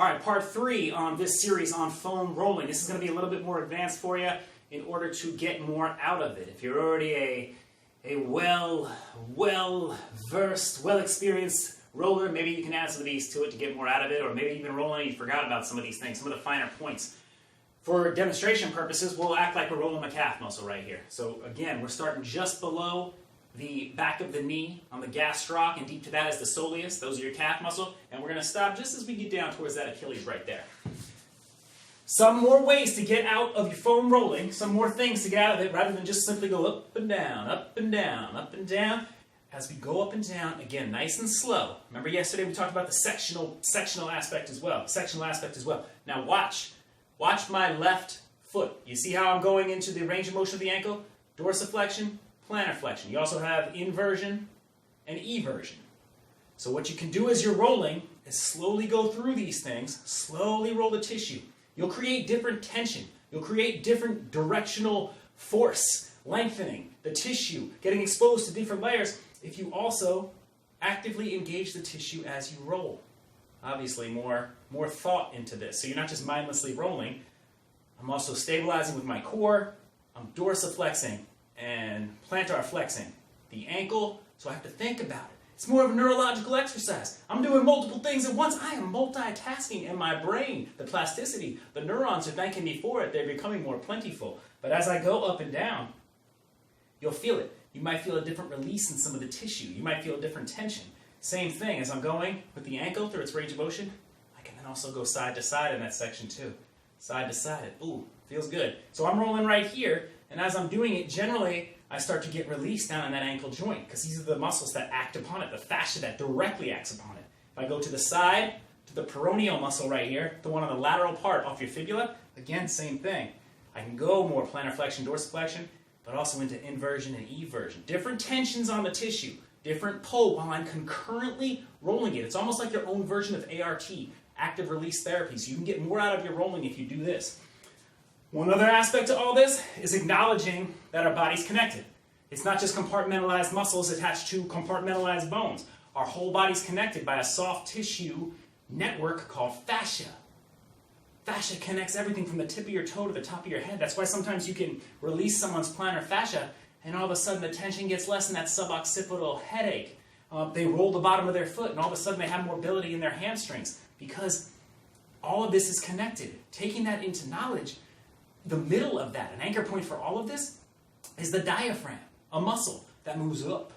All right, part 3 on this series on foam rolling. This is going to be a little bit more advanced for you in order to get more out of it. If you're already a well-versed, well-experienced roller, maybe you can add some of these to it to get more out of it, or maybe even rolling, you forgot about some of these things, some of the finer points. For demonstration purposes, we'll act like we're rolling the calf muscle right here. So again, we're starting just below the back of the knee on the gastroc, and deep to that is the soleus. Those are your calf muscle. And we're going to stop just as we get down towards that Achilles right there. Some more ways to get out of your foam rolling, some more things to get out of it, rather than just simply go up and down, up and down, up and down. As we go up and down, again, nice and slow. Remember yesterday we talked about the sectional aspect as well. Now watch my left foot. You see how I'm going into the range of motion of the ankle? Dorsiflexion, plantar flexion. You also have inversion and eversion. So what you can do as you're rolling is slowly go through these things, slowly roll the tissue. You'll create different tension. You'll create different directional force, lengthening the tissue, getting exposed to different layers if you also actively engage the tissue as you roll. Obviously, more thought into this. So you're not just mindlessly rolling. I'm also stabilizing with my core. I'm dorsiflexing and plantar flexing the ankle, so I have to think about it. It's more of a neurological exercise. I'm doing multiple things at once. I am multitasking in my brain. The plasticity, the neurons are thanking me for it. They're becoming more plentiful. But as I go up and down, you'll feel it. You might feel a different release in some of the tissue. You might feel a different tension. Same thing, as I'm going with the ankle through its range of motion, I can then also go side to side in that section too. Side to side. Ooh, feels good. So I'm rolling right here, and as I'm doing it, generally, I start to get released down in that ankle joint, because these are the muscles that act upon it, the fascia that directly acts upon it. If I go to the side, to the peroneal muscle right here, the one on the lateral part off your fibula, again, same thing. I can go more plantar flexion, dorsiflexion, but also into inversion and eversion. Different tensions on the tissue, different pull while I'm concurrently rolling it. It's almost like your own version of ART, active release therapy. So you can get more out of your rolling if you do this. One other aspect to all this is acknowledging that our body's connected. It's not just compartmentalized muscles attached to compartmentalized bones. Our whole body's connected by a soft tissue network called fascia. Fascia connects everything from the tip of your toe to the top of your head. That's why sometimes you can release someone's plantar fascia and all of a sudden the tension gets less in that suboccipital headache. They roll the bottom of their foot and all of a sudden they have mobility in their hamstrings, because all of this is connected. Taking that into knowledge, the middle of that, an anchor point for all of this, is the diaphragm, a muscle that moves up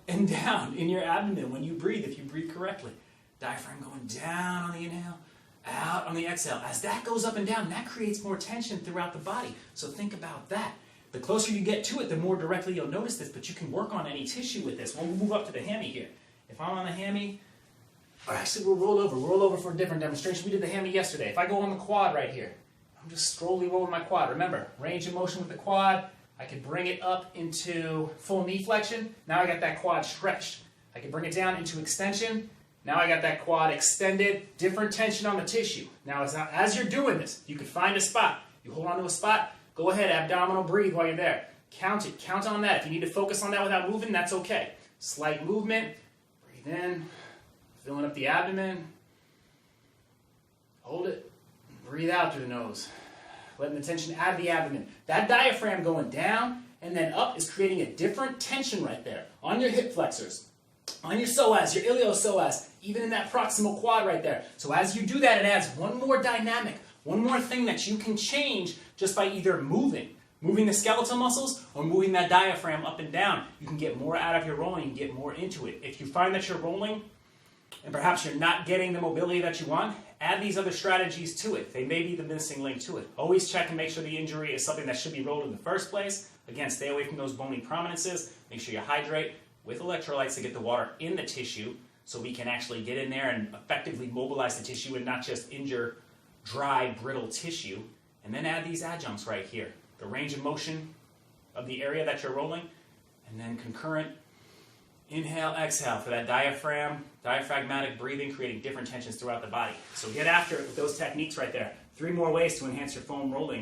and down in your abdomen when you breathe, if you breathe correctly. Diaphragm going down on the inhale, out on the exhale. As that goes up and down, that creates more tension throughout the body. So think about that. The closer you get to it, the more directly you'll notice this, but you can work on any tissue with this. We'll move up to the hammy here. If I'm on the hammy, or actually we'll roll over for a different demonstration. We did the hammy yesterday. If I go on the quad right here, I'm just slowly rolling my quad. Remember, range of motion with the quad. I can bring it up into full knee flexion. Now I got that quad stretched. I can bring it down into extension. Now I got that quad extended. Different tension on the tissue. Now as you're doing this, you can find a spot. You hold on to a spot. Go ahead, abdominal breathe while you're there. Count it. Count on that. If you need to focus on that without moving, that's okay. Slight movement. Breathe in. Filling up the abdomen. Hold it. Breathe out through the nose. Letting the tension out of the abdomen. That diaphragm going down and then up is creating a different tension right there on your hip flexors, on your psoas, your iliopsoas, even in that proximal quad right there. So as you do that, it adds one more dynamic, one more thing that you can change just by either moving the skeletal muscles or moving that diaphragm up and down. You can get more out of your rolling and get more into it. If you find that you're rolling and perhaps you're not getting the mobility that you want, add these other strategies to it. They may be the missing link to it. Always check and make sure the injury is something that should be rolled in the first place. Again, stay away from those bony prominences. Make sure you hydrate with electrolytes to get the water in the tissue so we can actually get in there and effectively mobilize the tissue and not just injure dry, brittle tissue. And then add these adjuncts right here. The range of motion of the area that you're rolling, and then concurrent inhale, exhale for that diaphragmatic breathing, creating different tensions throughout the body. So get after it with those techniques right there. 3 more ways to enhance your foam rolling.